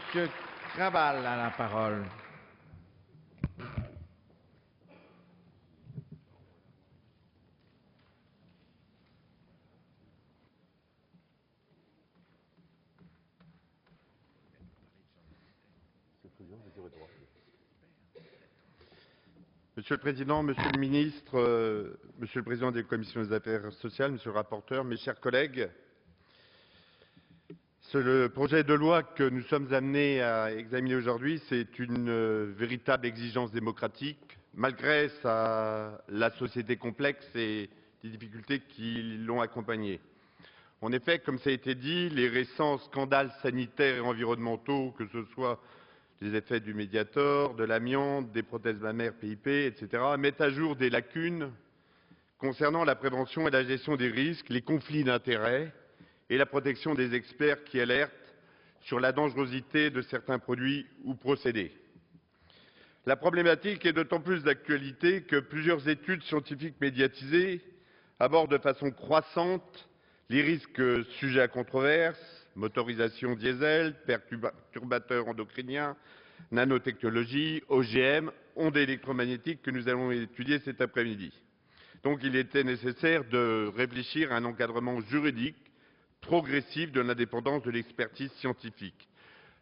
Monsieur Craval a la parole. Monsieur le Président, Monsieur le Ministre, Monsieur le Président des Commissions des Affaires sociales, Monsieur le rapporteur, mes chers collègues, le projet de loi que nous sommes amenés à examiner aujourd'hui, c'est une véritable exigence démocratique, malgré la société complexe et les difficultés qui l'ont accompagnée. En effet, comme ça a été dit, les récents scandales sanitaires et environnementaux, que ce soit les effets du Mediator, de l'amiante, des prothèses mammaires PIP, etc., mettent à jour des lacunes concernant la prévention et la gestion des risques, les conflits d'intérêts et la protection des experts qui alertent sur la dangerosité de certains produits ou procédés. La problématique est d'autant plus d'actualité que plusieurs études scientifiques médiatisées abordent de façon croissante les risques sujets à controverse, motorisation diesel, perturbateurs endocriniens, nanotechnologie, OGM, ondes électromagnétiques que nous allons étudier cet après-midi. Donc il était nécessaire de réfléchir à un encadrement juridique progressif de l'indépendance de l'expertise scientifique.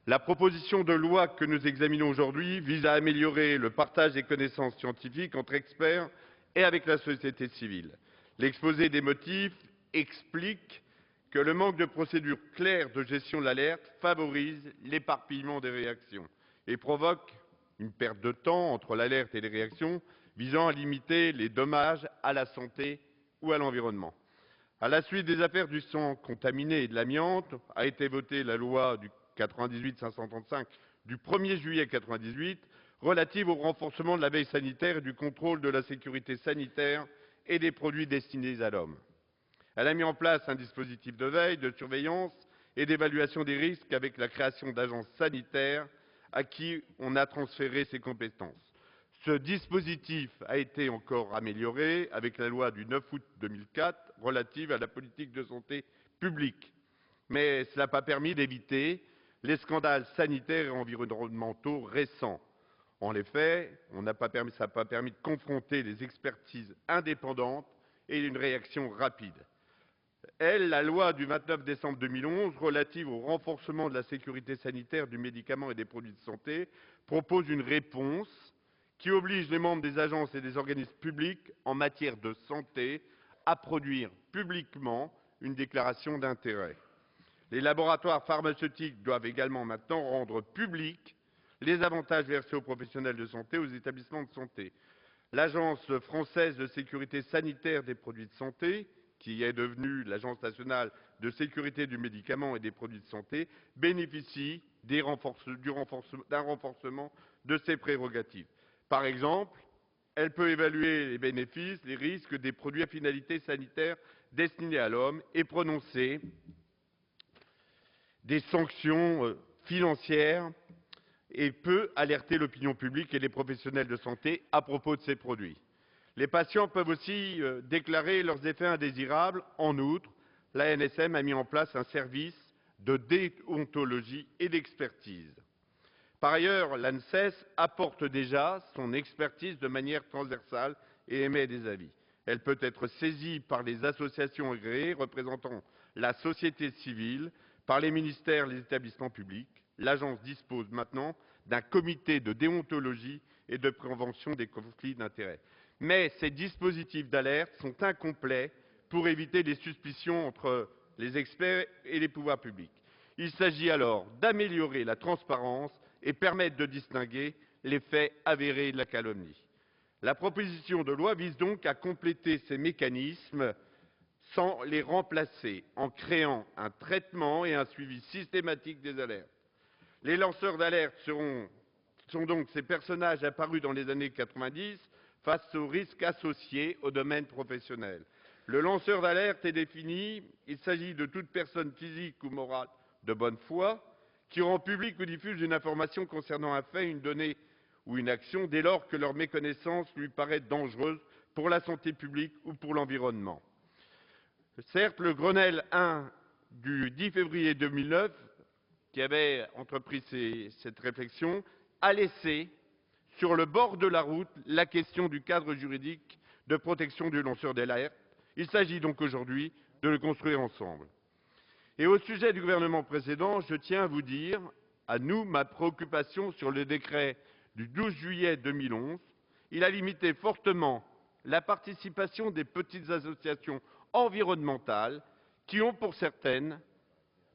La proposition de loi que nous examinons aujourd'hui vise à améliorer le partage des connaissances scientifiques entre experts et avec la société civile. L'exposé des motifs explique que le manque de procédures claires de gestion de l'alerte favorise l'éparpillement des réactions et provoque une perte de temps entre l'alerte et les réactions visant à limiter les dommages à la santé ou à l'environnement. À la suite des affaires du sang contaminé et de l'amiante, a été votée la loi du 98-535 du 1er juillet 1998 relative au renforcement de la veille sanitaire et du contrôle de la sécurité sanitaire et des produits destinés à l'homme. Elle a mis en place un dispositif de veille, de surveillance et d'évaluation des risques avec la création d'agences sanitaires à qui on a transféré ses compétences. Ce dispositif a été encore amélioré avec la loi du 9 août 2004 relative à la politique de santé publique. Mais cela n'a pas permis d'éviter les scandales sanitaires et environnementaux récents. En effet, ça n'a pas permis de confronter les expertises indépendantes et une réaction rapide. La loi du 29 décembre 2011 relative au renforcement de la sécurité sanitaire du médicament et des produits de santé propose une réponse qui oblige les membres des agences et des organismes publics en matière de santé à produire publiquement une déclaration d'intérêt. Les laboratoires pharmaceutiques doivent également maintenant rendre publics les avantages versés aux professionnels de santé et aux établissements de santé. L'Agence française de sécurité sanitaire des produits de santé, qui est devenue l'Agence nationale de sécurité du médicament et des produits de santé, bénéficie d'un renforcement de ses prérogatives. Par exemple, elle peut évaluer les bénéfices, les risques des produits à finalité sanitaire destinés à l'homme et prononcer des sanctions financières et peut alerter l'opinion publique et les professionnels de santé à propos de ces produits. Les patients peuvent aussi déclarer leurs effets indésirables. En outre, l'ANSM a mis en place un service de déontologie et d'expertise. Par ailleurs, l'ANSES apporte déjà son expertise de manière transversale et émet des avis. Elle peut être saisie par les associations agréées représentant la société civile, par les ministères et les établissements publics. L'agence dispose maintenant d'un comité de déontologie et de prévention des conflits d'intérêts. Mais ces dispositifs d'alerte sont incomplets pour éviter les suspicions entre les experts et les pouvoirs publics. Il s'agit alors d'améliorer la transparence et permettre de distinguer les faits avérés de la calomnie. La proposition de loi vise donc à compléter ces mécanismes sans les remplacer, en créant un traitement et un suivi systématique des alertes. Les lanceurs d'alerte sont donc ces personnages apparus dans les années 90 face aux risques associés au domaine professionnel. Le lanceur d'alerte est défini, il s'agit de toute personne physique ou morale de bonne foi qui rend public ou diffuse une information concernant un fait, une donnée ou une action dès lors que leur méconnaissance lui paraît dangereuse pour la santé publique ou pour l'environnement. Certes, le Grenelle I du 10 février 2009 qui avait entrepris cette réflexion, a laissé sur le bord de la route la question du cadre juridique de protection du lanceur d'alerte. Il s'agit donc aujourd'hui de le construire ensemble. Et au sujet du gouvernement précédent, je tiens à vous dire, à nous, ma préoccupation sur le décret du 12 juillet 2011. Il a limité fortement la participation des petites associations environnementales qui ont pour certaines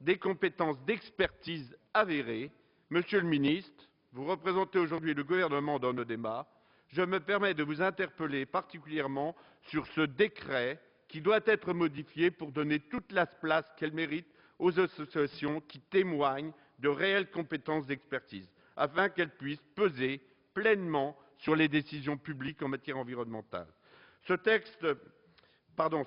des compétences d'expertise avérées. Monsieur le ministre, vous représentez aujourd'hui le gouvernement dans nos débats. Je me permets de vous interpeller particulièrement sur ce décret qui doit être modifié pour donner toute la place qu'elle mérite aux associations qui témoignent de réelles compétences d'expertise, afin qu'elles puissent peser pleinement sur les décisions publiques en matière environnementale.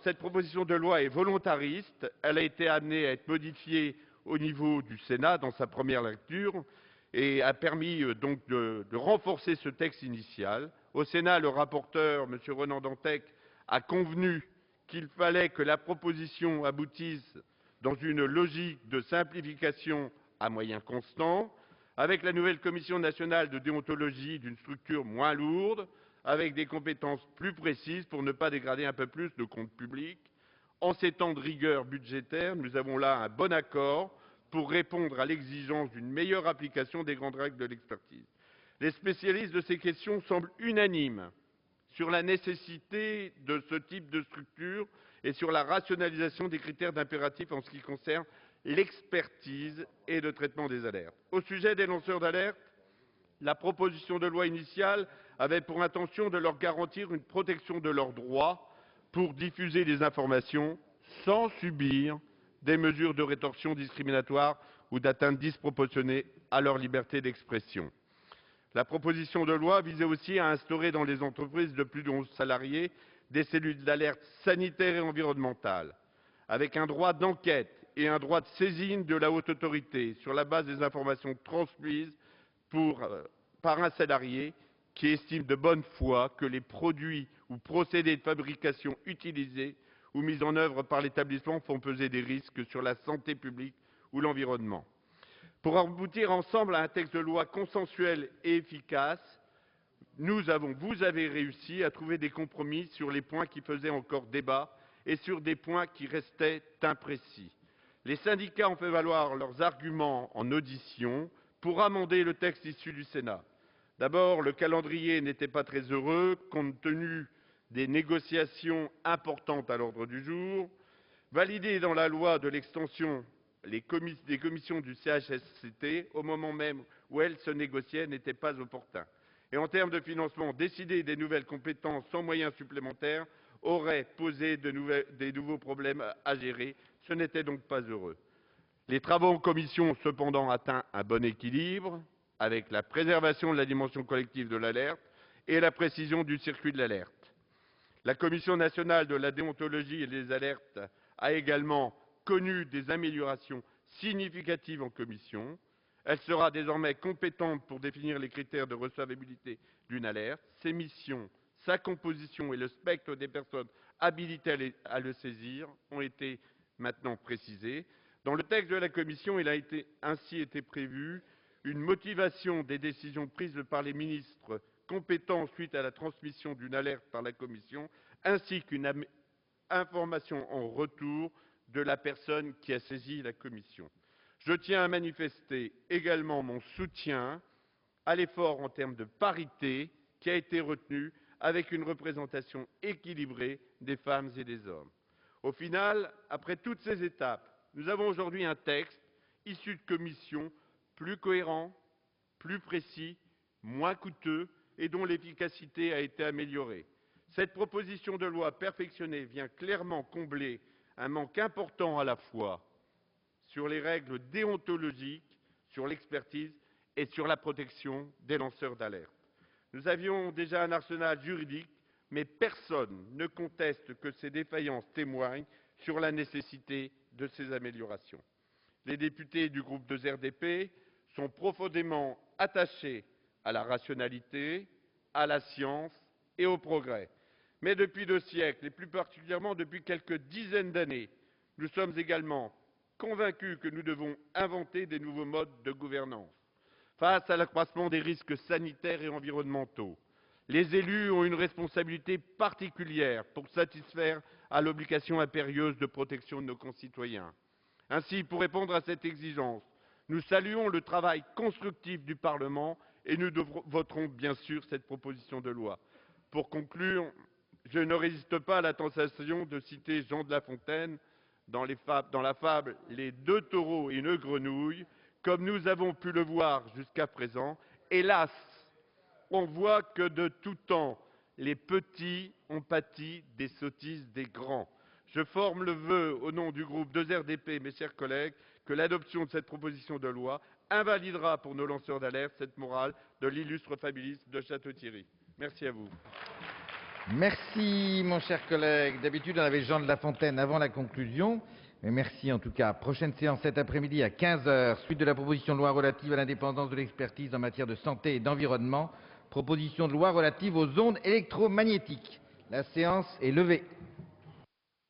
Cette proposition de loi est volontariste. Elle a été amenée à être modifiée au niveau du Sénat dans sa première lecture et a permis donc de renforcer ce texte initial. Au Sénat, le rapporteur, M. Ronan Dantec, a convenu qu'il fallait que la proposition aboutisse dans une logique de simplification à moyens constants, avec la nouvelle Commission nationale de déontologie d'une structure moins lourde, avec des compétences plus précises pour ne pas dégrader un peu plus le compte public. En ces temps de rigueur budgétaire, nous avons là un bon accord pour répondre à l'exigence d'une meilleure application des grandes règles de l'expertise. Les spécialistes de ces questions semblent unanimes sur la nécessité de ce type de structure et sur la rationalisation des critères d'impératif en ce qui concerne l'expertise et le traitement des alertes. Au sujet des lanceurs d'alerte, la proposition de loi initiale avait pour intention de leur garantir une protection de leurs droits pour diffuser des informations sans subir des mesures de rétorsion discriminatoires ou d'atteinte disproportionnée à leur liberté d'expression. La proposition de loi visait aussi à instaurer dans les entreprises de plus de 11 salariés des cellules d'alerte sanitaire et environnementale, avec un droit d'enquête et un droit de saisine de la haute autorité sur la base des informations transmises par un salarié qui estime de bonne foi que les produits ou procédés de fabrication utilisés ou mis en œuvre par l'établissement font peser des risques sur la santé publique ou l'environnement. Pour aboutir ensemble à un texte de loi consensuel et efficace, vous avez réussi à trouver des compromis sur les points qui faisaient encore débat et sur des points qui restaient imprécis. Les syndicats ont fait valoir leurs arguments en audition pour amender le texte issu du Sénat. D'abord, le calendrier n'était pas très heureux, compte tenu des négociations importantes à l'ordre du jour. Valider dans la loi de l'extension des commissions du CHSCT au moment même où elles se négociaient n'était pas opportun. Et en termes de financement, décider des nouvelles compétences sans moyens supplémentaires aurait posé des nouveaux problèmes à gérer. Ce n'était donc pas heureux. Les travaux en commission ont cependant atteint un bon équilibre avec la préservation de la dimension collective de l'alerte et la précision du circuit de l'alerte. La Commission nationale de la déontologie et des alertes a également connu des améliorations significatives en commission. Elle sera désormais compétente pour définir les critères de recevabilité d'une alerte, ses missions, sa composition et le spectre des personnes habilitées à le saisir ont été maintenant précisés. Dans le texte de la Commission, il a ainsi été prévu une motivation des décisions prises par les ministres compétents suite à la transmission d'une alerte par la Commission, ainsi qu'une information en retour de la personne qui a saisi la Commission. Je tiens à manifester également mon soutien à l'effort en termes de parité qui a été retenu avec une représentation équilibrée des femmes et des hommes. Au final, après toutes ces étapes, nous avons aujourd'hui un texte issu de commission plus cohérent, plus précis, moins coûteux et dont l'efficacité a été améliorée. Cette proposition de loi perfectionnée vient clairement combler un manque important à la fois sur les règles déontologiques, sur l'expertise et sur la protection des lanceurs d'alerte. Nous avions déjà un arsenal juridique, mais personne ne conteste que ces défaillances témoignent sur la nécessité de ces améliorations. Les députés du groupe 2RDP sont profondément attachés à la rationalité, à la science et au progrès. Mais depuis 2 siècles, et plus particulièrement depuis quelques dizaines d'années, nous sommes également convaincu que nous devons inventer des nouveaux modes de gouvernance. Face à l'accroissement des risques sanitaires et environnementaux, les élus ont une responsabilité particulière pour satisfaire à l'obligation impérieuse de protection de nos concitoyens. Ainsi, pour répondre à cette exigence, nous saluons le travail constructif du Parlement et nous voterons bien sûr cette proposition de loi. Pour conclure, je ne résiste pas à la tentation de citer Jean de La Fontaine dans la fable « Les deux taureaux et une grenouille ». Comme nous avons pu le voir jusqu'à présent, hélas, on voit que de tout temps, les petits ont pâti des sottises des grands. Je forme le vœu, au nom du groupe 2RDP, mes chers collègues, que l'adoption de cette proposition de loi invalidera pour nos lanceurs d'alerte cette morale de l'illustre fabuliste de Château-Thierry. Merci à vous. Merci, mon cher collègue. D'habitude, on avait Jean de La Fontaine avant la conclusion. Mais merci en tout cas. Prochaine séance cet après-midi à 15 h, suite de la proposition de loi relative à l'indépendance de l'expertise en matière de santé et d'environnement. Proposition de loi relative aux ondes électromagnétiques. La séance est levée.